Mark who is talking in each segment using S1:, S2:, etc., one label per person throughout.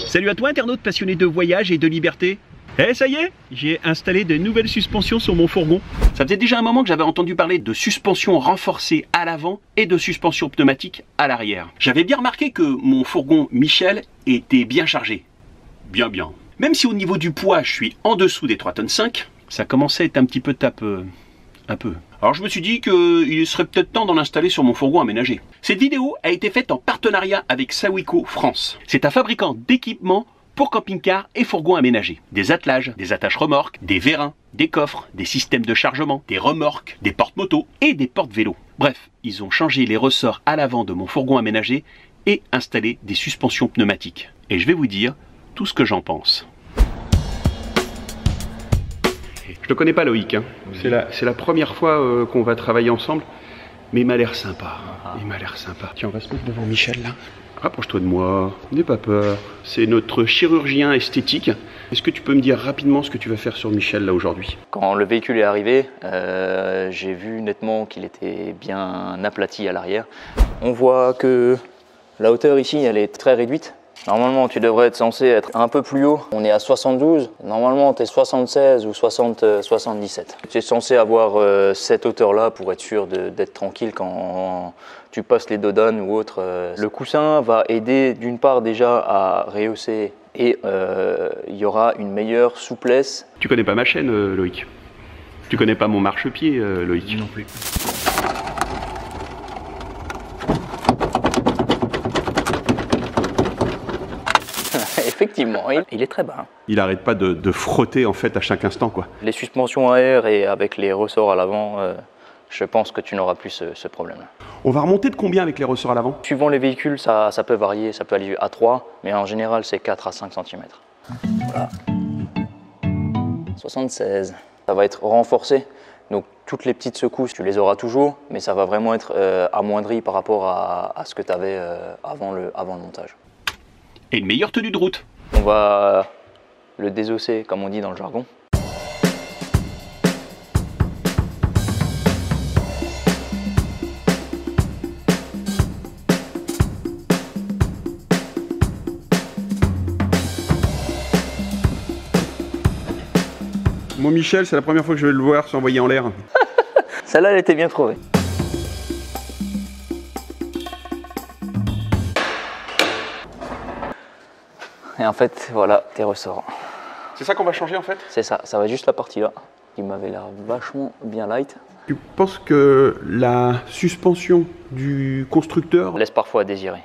S1: Salut à toi internaute passionné de voyage et de liberté. Eh ça y est, j'ai installé de nouvelles suspensions sur mon fourgon. Ça faisait déjà un moment que j'avais entendu parler de suspension renforcée à l'avant et de suspension pneumatique à l'arrière. J'avais bien remarqué que mon fourgon Michel était bien chargé. Bien. Même si au niveau du poids je suis en dessous des 3,5 tonnes, ça commençait à être un petit peu un peu. Alors je me suis dit qu'il serait peut-être temps d'en installer sur mon fourgon aménagé. Cette vidéo a été faite en partenariat avec Sawiko France. C'est un fabricant d'équipements pour camping-car et fourgons aménagés. Des attelages, des attaches remorques, des vérins, des coffres, des systèmes de chargement, des remorques, des porte-motos et des porte-vélos. Bref, ils ont changé les ressorts à l'avant de mon fourgon aménagé et installé des suspensions pneumatiques. Et je vais vous dire tout ce que j'en pense. Je le connais pas Loïc, hein. C'est la première fois qu'on va travailler ensemble, mais il m'a l'air sympa. Il m'a l'air sympa. Tiens, on va se mettre devant Michel là. Rapproche-toi de moi, n'aie pas peur. C'est notre chirurgien esthétique. Est-ce que tu peux me dire rapidement ce que tu vas faire sur Michel là aujourd'hui?
S2: Quand le véhicule est arrivé, j'ai vu nettement qu'il était bien aplati à l'arrière. On voit que la hauteur ici, elle est très réduite. Normalement, tu devrais être censé être un peu plus haut. On est à 72. Normalement, tu es 76 ou 77. Tu es censé avoir cette hauteur-là pour être sûr d'être tranquille quand tu passes les dodanes ou autre. Le coussin va aider d'une part déjà à rehausser et il y aura une meilleure souplesse.
S1: Tu connais pas ma chaîne, Loïc? Tu connais pas mon marchepied, Loïc?
S3: Non plus.
S2: Effectivement, il est très bas.
S1: Il arrête pas de frotter en fait à chaque instant quoi.
S2: Les suspensions à air et avec les ressorts à l'avant, je pense que tu n'auras plus ce problème-là.
S1: On va remonter de combien avec les ressorts à l'avant?
S2: Suivant les véhicules, ça peut varier, ça peut aller à 3, mais en général c'est 4 à 5 cm. Voilà. 76. Ça va être renforcé, donc toutes les petites secousses, tu les auras toujours, mais ça va vraiment être amoindri par rapport à ce que tu avais avant le montage.
S1: Et une meilleure tenue de route.
S2: On va le désosser, comme on dit dans le jargon.
S1: Moi Michel, c'est la première fois que je vais le voir s'envoyer en l'air.
S2: Celle-là, elle était bien trouvée. Et en fait, voilà tes ressorts.
S1: C'est ça qu'on va changer en fait?
S2: C'est ça, ça va être juste la partie là, qui m'avait l'air vachement bien light.
S1: Tu penses que la suspension du constructeur
S2: Laisse parfois à désirer.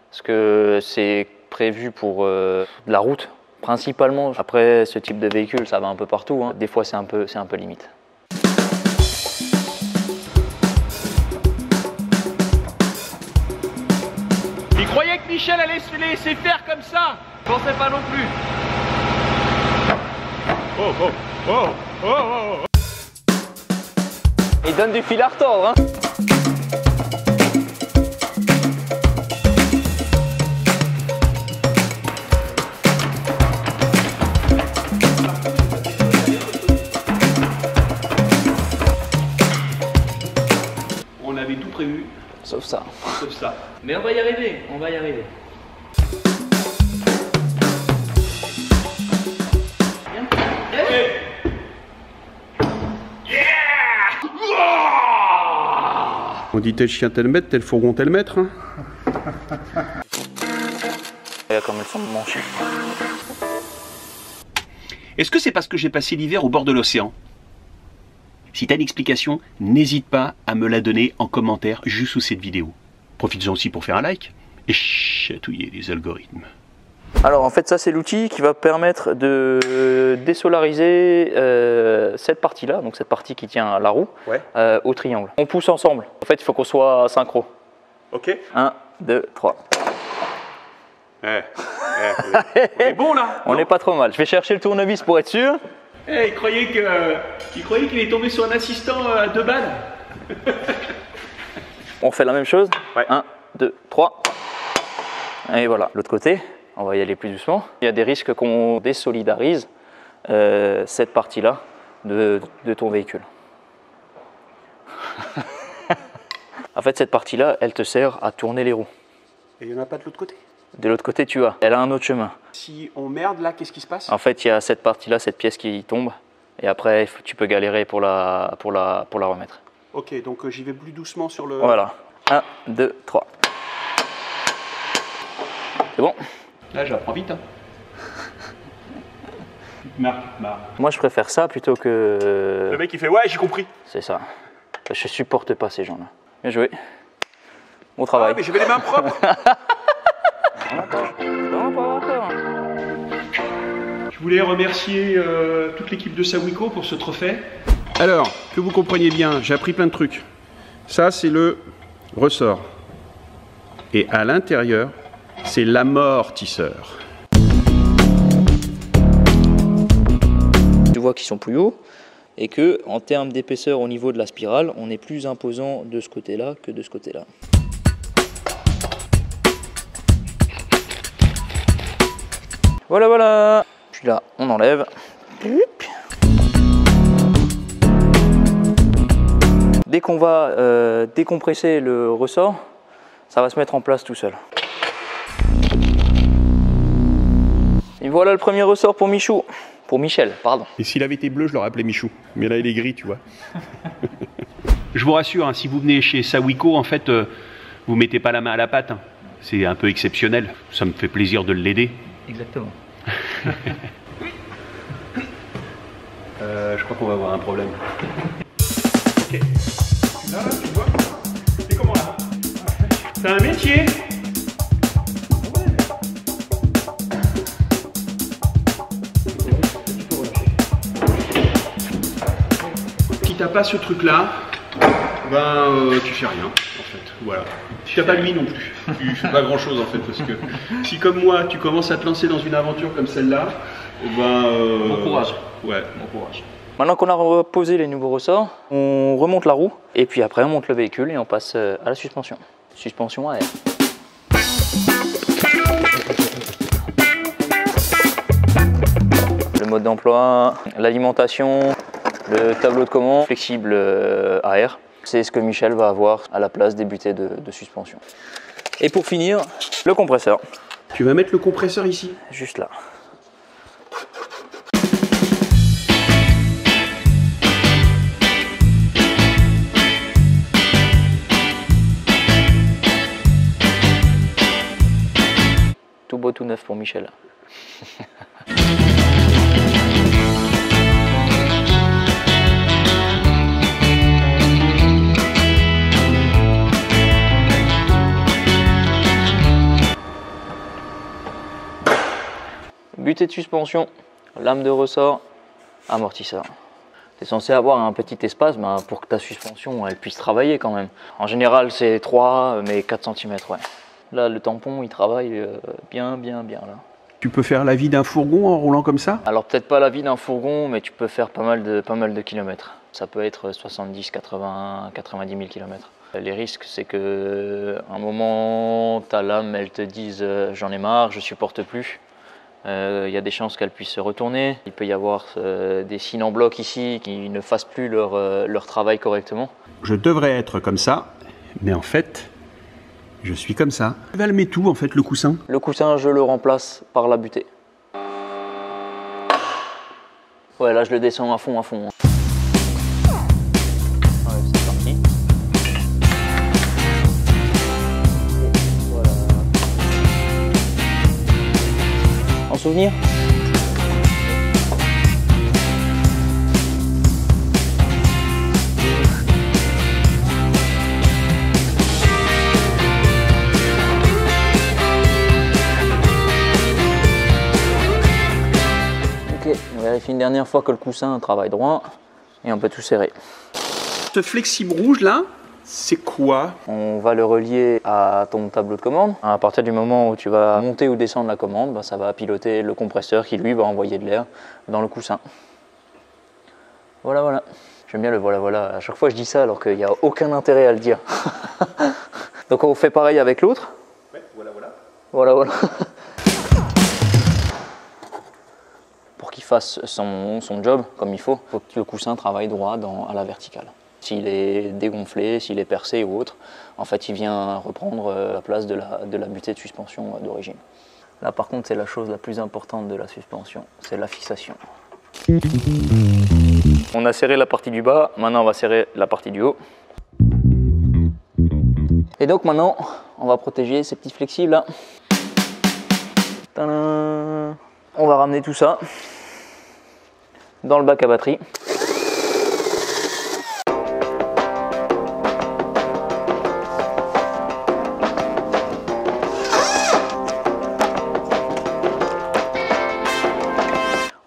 S2: Parce que c'est prévu pour de la route, principalement. Après, ce type de véhicule, ça va un peu partout, hein. Des fois, c'est un peu limite.
S1: Il croyait que Michel allait se laisser faire comme ça. Je pensais pas non plus. Oh.
S2: Il donne du fil à retordre, hein.
S1: On avait tout prévu.
S2: Sauf ça.
S1: Sauf ça.
S2: Mais on va y arriver, on va y arriver.
S1: On dit tel chien tel maître, tel fourgon tel maître. Hein.
S2: Regarde comme elles sont manchées.
S1: Est-ce que c'est parce que j'ai passé l'hiver au bord de l'océan? Si tu as une explication, n'hésite pas à me la donner en commentaire juste sous cette vidéo. Profites-en aussi pour faire un like et chatouiller les algorithmes.
S2: Alors en fait ça c'est l'outil qui va permettre de désolariser cette partie-là, donc cette partie qui tient à la roue,
S1: Ouais.
S2: au triangle. On pousse ensemble. En fait il faut qu'on soit synchro.
S1: Ok.
S2: 1, 2, 3.
S1: On est bon là.
S2: On n'est pas trop mal. Je vais chercher le tournevis pour être sûr.
S1: Il croyait qu'il est tombé sur un assistant à 2 balles.
S2: On fait la même chose.
S1: Ouais.
S2: 1, 2, 3. Et voilà, l'autre côté. On va y aller plus doucement. Il y a des risques qu'on désolidarise cette partie-là de ton véhicule. En fait, cette partie-là, elle te sert à tourner les roues.
S1: Et il n'y en a pas de l'autre côté?
S2: De l'autre côté, tu vois, elle a un autre chemin.
S1: Si on merde là, qu'est-ce qui se passe?
S2: En fait, il y a cette partie-là, cette pièce qui tombe. Et après, tu peux galérer pour la remettre.
S1: Ok, donc j'y vais plus doucement sur le...
S2: Voilà. 1, 2, 3. C'est bon?
S1: Là, j'apprends vite. Hein. Marc.
S2: Moi, je préfère ça plutôt que...
S1: Le mec, il fait ouais, j'ai compris.
S2: C'est ça. Je supporte pas ces gens-là. Bien joué. Bon travail.
S1: Ah, mais j'avais les mains propres.
S2: Non, pas encore.
S1: Je voulais remercier toute l'équipe de Sawiko pour ce trophée. Alors, que vous compreniez bien, j'ai appris plein de trucs. Ça, c'est le ressort. Et à l'intérieur, c'est l'amortisseur.
S2: Tu vois qu'ils sont plus hauts et que, en termes d'épaisseur au niveau de la spirale, on est plus imposant de ce côté-là que de ce côté-là. Voilà, voilà. Puis là, on enlève. Dès qu'on va décompresser le ressort, ça va se mettre en place tout seul. Et voilà le premier ressort pour Michou. Pour Michel, pardon.
S1: Et s'il avait été bleu, je l'aurais appelé Michou. Mais là, il est gris, tu vois. Je vous rassure, hein, si vous venez chez Sawiko, en fait, vous mettez pas la main à la pâte. Hein. C'est un peu exceptionnel. Ça me fait plaisir de l'aider.
S2: Exactement.
S1: Je crois qu'on va avoir un problème. Ok. Là, tu vois, c'est comment là? C'est un métier. Si t'as pas ce truc là, ben tu fais rien en fait. Voilà. Si t'as pas lui non plus, tu fais pas grand chose en fait parce que si comme moi tu commences à te lancer dans une aventure comme celle-là, ben
S2: bon courage.
S1: Ouais, bon courage.
S2: Maintenant qu'on a reposé les nouveaux ressorts, on remonte la roue et puis après on monte le véhicule et on passe à la suspension. Suspension à air. Le mode d'emploi, l'alimentation, le tableau de commande flexible à air. C'est ce que Michel va avoir à la place des butées de suspension. Et pour finir, le compresseur.
S1: Tu vas mettre le compresseur ici?
S2: Juste là. Tout beau, tout neuf pour Michel. Butée de suspension, lame de ressort, amortisseur. Tu es censé avoir un petit espace pour que ta suspension elle puisse travailler quand même. En général c'est 3 mais 4 cm. Ouais. Là le tampon il travaille bien là.
S1: Tu peux faire la vie d'un fourgon en roulant comme ça?
S2: Alors peut-être pas la vie d'un fourgon mais tu peux faire pas mal de kilomètres. Ça peut être 70, 80, 90 000 km. Les risques c'est que un moment ta lame elle te dise j'en ai marre, je supporte plus. Il y a des chances qu'elles puissent se retourner. Il peut y avoir des cils en bloc ici qui ne fassent plus leur travail correctement.
S1: Je devrais être comme ça, mais en fait, je suis comme ça. Tu vas le mettre où en fait le coussin? Le
S2: coussin, je le remplace par la butée. Ouais, là je le descends à fond. Ouais, c'est parti. Voilà. En souvenir? Ok, on vérifie une dernière fois que le coussin travaille droit et on peut tout serrer.
S1: Ce flexible rouge là, c'est quoi?
S2: On va le relier à ton tableau de commande. À partir du moment où tu vas monter ou descendre la commande, ça va piloter le compresseur qui lui va envoyer de l'air dans le coussin. Voilà. J'aime bien le voilà. À chaque fois je dis ça alors qu'il n'y a aucun intérêt à le dire. Donc on fait pareil avec l'autre.
S1: Ouais,
S2: Voilà. Pour qu'il fasse son job comme il faut que le coussin travaille droit à la verticale. S'il est dégonflé, s'il est percé ou autre, en fait il vient reprendre la place de la butée de suspension d'origine. Là par contre c'est la chose la plus importante de la suspension, c'est la fixation. On a serré la partie du bas, maintenant on va serrer la partie du haut. Et donc maintenant on va protéger ces petits flexibles là. Tadam. On va ramener tout ça dans le bac à batterie.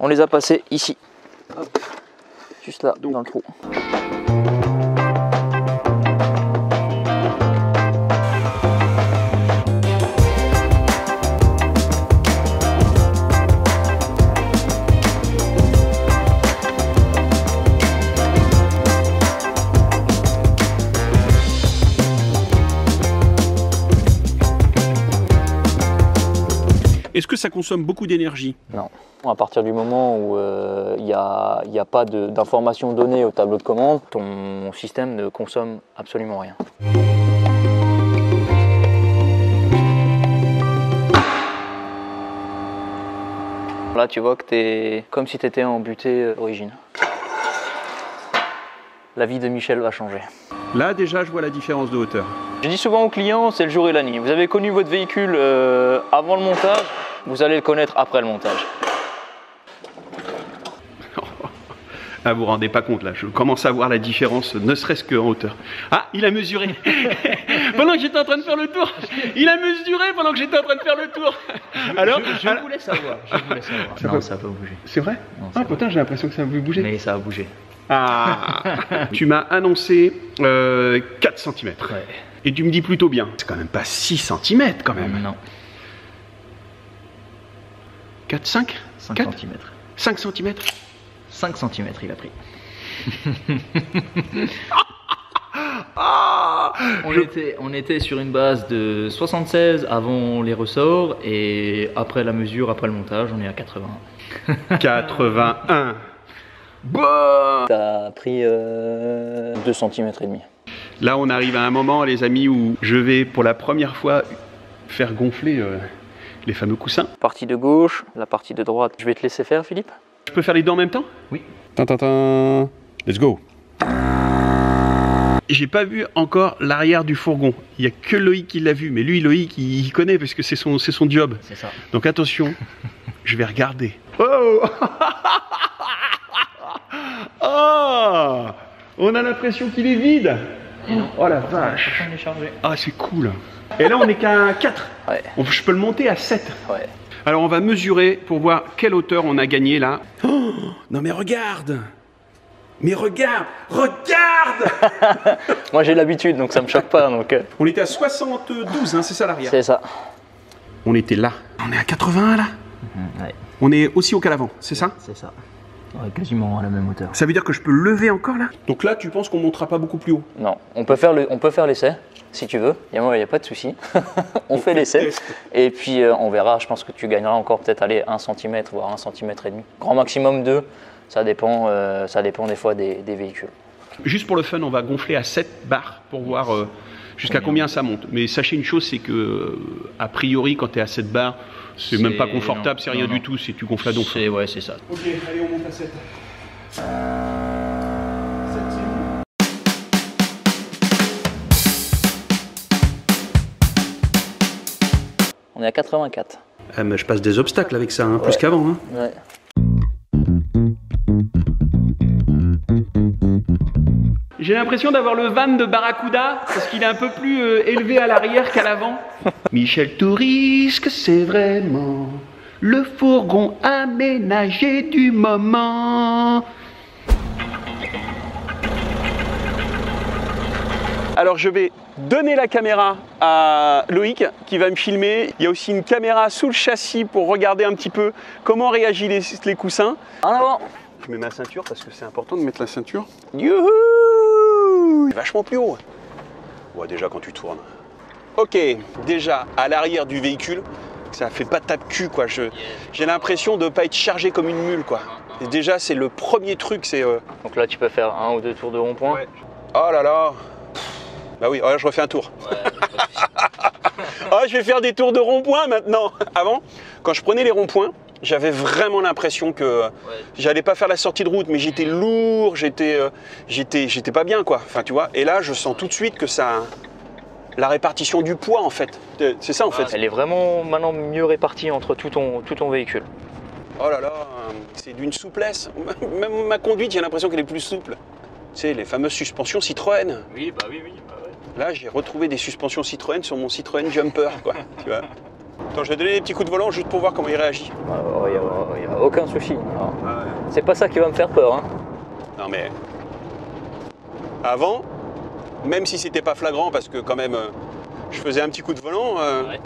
S2: On les a passés ici, hop, juste là, donc, dans le trou.
S1: Est-ce que ça consomme beaucoup d'énergie?
S2: Non. À partir du moment où il n'y a pas d'informations données au tableau de commande, ton système ne consomme absolument rien. Là, tu vois que tu es comme si tu étais en butée origine. La vie de Michel va changer.
S1: Là, déjà, je vois la différence de hauteur.
S2: Je dis souvent aux clients, c'est le jour et la nuit. Vous avez connu votre véhicule avant le montage, vous allez le connaître après le montage.
S1: Ah, vous vous rendez pas compte là, je commence à voir la différence, ne serait-ce qu'en hauteur. Ah, il a mesuré pendant que j'étais en train de faire le tour. Il a mesuré pendant que j'étais en train de faire le tour. Alors,
S2: je voulais savoir. Non, ça va bouger.
S1: C'est vrai? Ah, putain, j'ai l'impression que ça veut bouger.
S2: Mais ça a bougé.
S1: Ah. Tu m'as annoncé 4 cm.
S2: Ouais.
S1: Et tu me dis plutôt bien. C'est quand même pas 6 cm quand même.
S2: Non.
S1: 4, 5
S2: 5
S1: 4
S2: cm.
S1: 5 cm.
S2: 5 cm il a pris. On était sur une base de 76 avant les ressorts et après la mesure, après le montage, on est à 81.
S1: 81. Bon.
S2: T'as pris 2 cm et demi.
S1: Là, on arrive à un moment, les amis, où je vais pour la première fois faire gonfler les fameux coussins.
S2: Partie de gauche, la partie de droite. Je vais te laisser faire, Philippe.
S1: Je peux faire les deux en même temps?
S2: Oui.
S1: Let's go. J'ai pas vu encore l'arrière du fourgon. Il y a que Loïc qui l'a vu, mais lui, Loïc, il connaît parce que c'est son job.
S2: C'est ça.
S1: Donc attention, je vais regarder. Oh. Oh, on a l'impression qu'il est vide. Oh la vache. Ah, c'est cool. Et là, on est qu'à 4.
S2: Ouais.
S1: Je peux le monter à 7.
S2: Ouais.
S1: Alors, on va mesurer pour voir quelle hauteur on a gagné là. Oh, non mais regarde. Mais regarde. Regarde.
S2: Moi, j'ai l'habitude, donc ça me choque pas. Donc,
S1: On était à 72, hein, c'est ça l'arrière?
S2: c'est ça.
S1: On était là. On est à 81 là.
S2: Ouais.
S1: On est aussi haut qu'à l'avant, c'est ça?
S2: C'est ça. Ouais, quasiment à la même hauteur.
S1: Ça veut dire que je peux lever encore là? Donc là, tu penses qu'on montera pas beaucoup plus haut?
S2: Non, on peut faire l'essai, si tu veux. Il n'y a pas de souci. on fait l'essai. Et puis, on verra. Je pense que tu gagneras encore peut-être 1 cm, voire 1 cm et demi. Grand maximum 2. Ça dépend des fois des véhicules.
S1: Juste pour le fun, on va gonfler à 7 bars pour voir jusqu'à combien ça monte. Mais sachez une chose, c'est que a priori, quand tu es à 7 bars, c'est même pas confortable, c'est rien du tout, si tu gonfles à donf.
S2: Ouais, c'est ça.
S1: Ok, allez, on monte à 7.
S2: On est à 84.
S1: Ah, mais je passe des obstacles avec ça, hein, plus qu'avant. Hein.
S2: Ouais.
S1: J'ai l'impression d'avoir le van de Barracuda, parce qu'il est un peu plus élevé à l'arrière qu'à l'avant. Michel Tourisque, c'est vraiment le fourgon aménagé du moment. Alors je vais donner la caméra à Loïc qui va me filmer. Il y a aussi une caméra sous le châssis pour regarder un petit peu comment réagissent les coussins.
S2: En avant.
S1: Je mets ma ceinture parce que c'est important de mettre la ceinture. Youhou! C'est vachement plus haut. Ouais, déjà quand tu tournes. Ok, déjà à l'arrière du véhicule, ça fait pas tape-cul quoi. J'ai l'impression de pas être chargé comme une mule quoi. Et déjà c'est le premier truc, c'est...
S2: Donc là tu peux faire 1 ou 2 tours de rond-point.
S1: Ouais. Oh là là. Bah oui, je refais un tour.
S2: Ouais,
S1: Ah, je vais faire des tours de rond-point maintenant. Avant, quand je prenais les ronds-points, j'avais vraiment l'impression que j'allais pas faire la sortie de route, mais j'étais lourd, j'étais pas bien, quoi. Enfin, tu vois. Et là, je sens tout de suite que ça, la répartition du poids, en fait. C'est ça, en fait.
S2: Elle est vraiment maintenant mieux répartie entre tout ton véhicule.
S1: Oh là là, c'est d'une souplesse. Même ma conduite, j'ai l'impression qu'elle est plus souple. Tu sais, les fameuses suspensions Citroën.
S2: Oui, bah oui. Bah ouais.
S1: Là, j'ai retrouvé des suspensions Citroën sur mon Citroën Jumper, quoi. Tu vois. Attends, je vais donner des petits coups de volant juste pour voir comment il réagit.
S2: Il n'y a aucun souci. C'est pas ça qui va me faire peur. Hein.
S1: Non mais... Avant, même si c'était pas flagrant, parce que quand même, je faisais un petit coup de volant,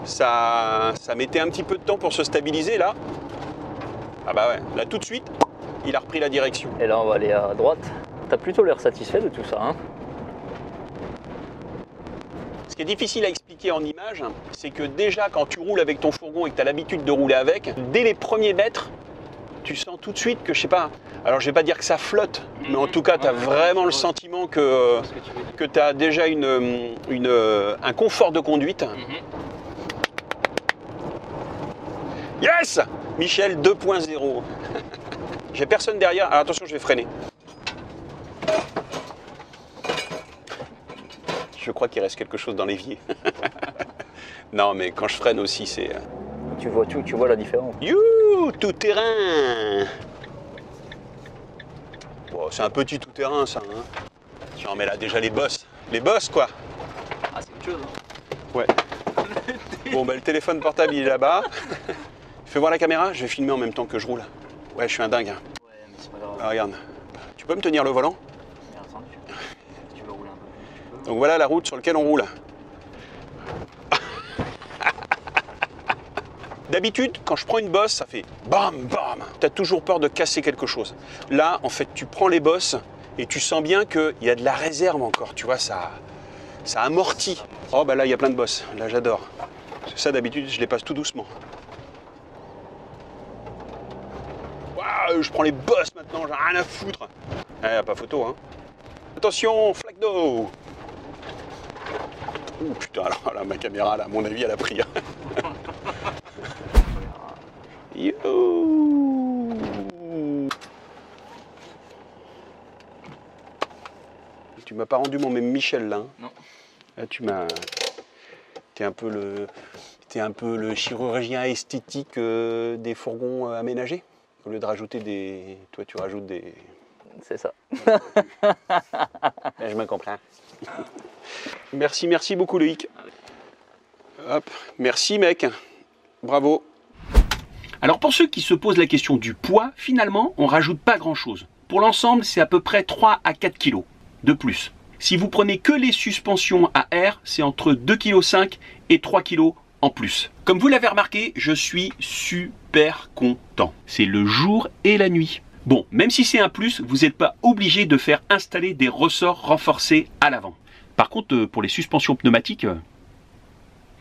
S1: ça mettait un petit peu de temps pour se stabiliser, là. Ah bah ouais, là tout de suite, il a repris la direction.
S2: Et là, on va aller à droite. T'as plutôt l'air satisfait de tout ça, hein?
S1: Ce qui est difficile à expliquer en image, c'est que déjà quand tu roules avec ton fourgon et que tu as l'habitude de rouler avec, dès les premiers mètres, tu sens tout de suite que, je sais pas, alors je vais pas dire que ça flotte, mais en tout cas tu as vraiment le sentiment que tu as déjà un confort de conduite. Yes! Michel 2.0. J'ai personne derrière, alors attention, je vais freiner. Je crois qu'il reste quelque chose dans l'évier. Non, mais quand je freine aussi, c'est...
S2: Tu vois la différence.
S1: You, tout terrain. Bon, c'est un petit tout terrain, ça. Hein. Non, mais là, déjà, les bosses. Les bosses, quoi.
S2: Ah, c'est autre chose. Hein.
S1: Ouais. Bon, bah, le téléphone portable, il est là-bas. Fais voir la caméra, je vais filmer en même temps que je roule. Ouais, je suis un dingue. Hein.
S2: Ouais, mais c'est pas grave.
S1: Ah, regarde. Tu peux me tenir le volant?
S2: Mais attends, tu veux rouler un peu plus.
S1: Donc voilà la route sur laquelle on roule. D'habitude, quand je prends une bosse, ça fait bam, bam. Tu as toujours peur de casser quelque chose. Là, en fait, tu prends les bosses et tu sens bien qu'il y a de la réserve encore. Tu vois, ça amortit. Oh, bah là, il y a plein de bosses. Là, j'adore. C'est ça, d'habitude, je les passe tout doucement. Waouh, je prends les bosses maintenant, j'ai rien à foutre. Eh, pas photo, hein. Attention, flaque d'eau. Oh putain, alors là, ma caméra, là, à mon avis, elle a pris. Yo. Tu m'as pas rendu mon même Michel, là. Hein.
S2: Non.
S1: Là, t'es un peu le chirurgien esthétique des fourgons aménagés. Au lieu de rajouter des... Toi, tu rajoutes des...
S2: C'est ça.
S1: Je me comprends. Merci beaucoup Loïc. Hop, merci mec. Bravo. Alors pour ceux qui se posent la question du poids, finalement, on rajoute pas grand-chose. Pour l'ensemble, c'est à peu près 3 à 4 kg de plus. Si vous prenez que les suspensions à air, c'est entre 2,5 kg et 3 kg en plus. Comme vous l'avez remarqué, je suis super content. C'est le jour et la nuit. Bon, même si c'est un plus, vous n'êtes pas obligé de faire installer des ressorts renforcés à l'avant. Par contre, pour les suspensions pneumatiques,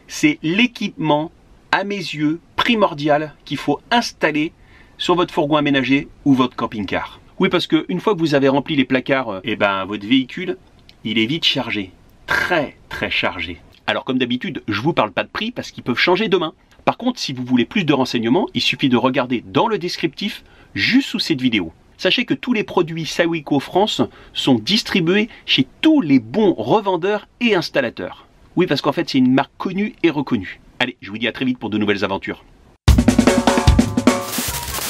S1: c'est l'équipement, à mes yeux, primordial qu'il faut installer sur votre fourgon aménagé ou votre camping-car. Oui, parce qu'une fois que vous avez rempli les placards, votre véhicule, il est vite chargé. Très, très chargé. Alors comme d'habitude, je ne vous parle pas de prix parce qu'ils peuvent changer demain. Par contre, si vous voulez plus de renseignements, il suffit de regarder dans le descriptif juste sous cette vidéo. Sachez que tous les produits Sawico France sont distribués chez tous les bons revendeurs et installateurs. Oui, parce qu'en fait, c'est une marque connue et reconnue. Allez, je vous dis à très vite pour de nouvelles aventures.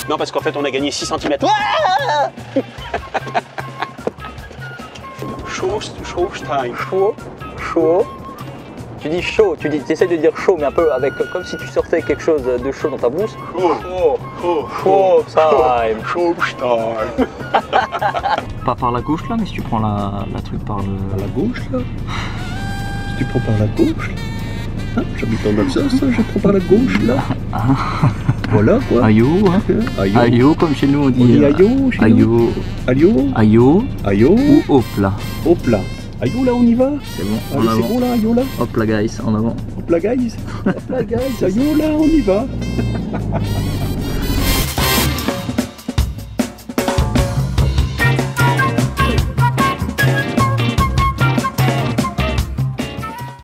S1: Non, parce qu'en fait, on a gagné 6 cm.
S2: Chaud. Tu dis chaud, tu essaies de dire chaud, mais un peu avec comme si tu sortais quelque chose de chaud dans ta bouche. Chaud time. Pas par la gauche là, mais si tu prends la truc par la gauche là.
S1: Si tu prends par la gauche, hein, j'habite en Alsace, je prends par la gauche là. Voilà quoi.
S2: Ayo, hein. Ayo, comme chez nous on dit.
S1: Ayo,
S2: Ayo ou hop là.
S1: Hop là. Ayo là, on y va.
S2: C'est bon.
S1: Allez, c'est bon là, ayo là.
S2: Hop là guys, en avant.
S1: Hop là guys. Hop là guys. Ayo là, on y va.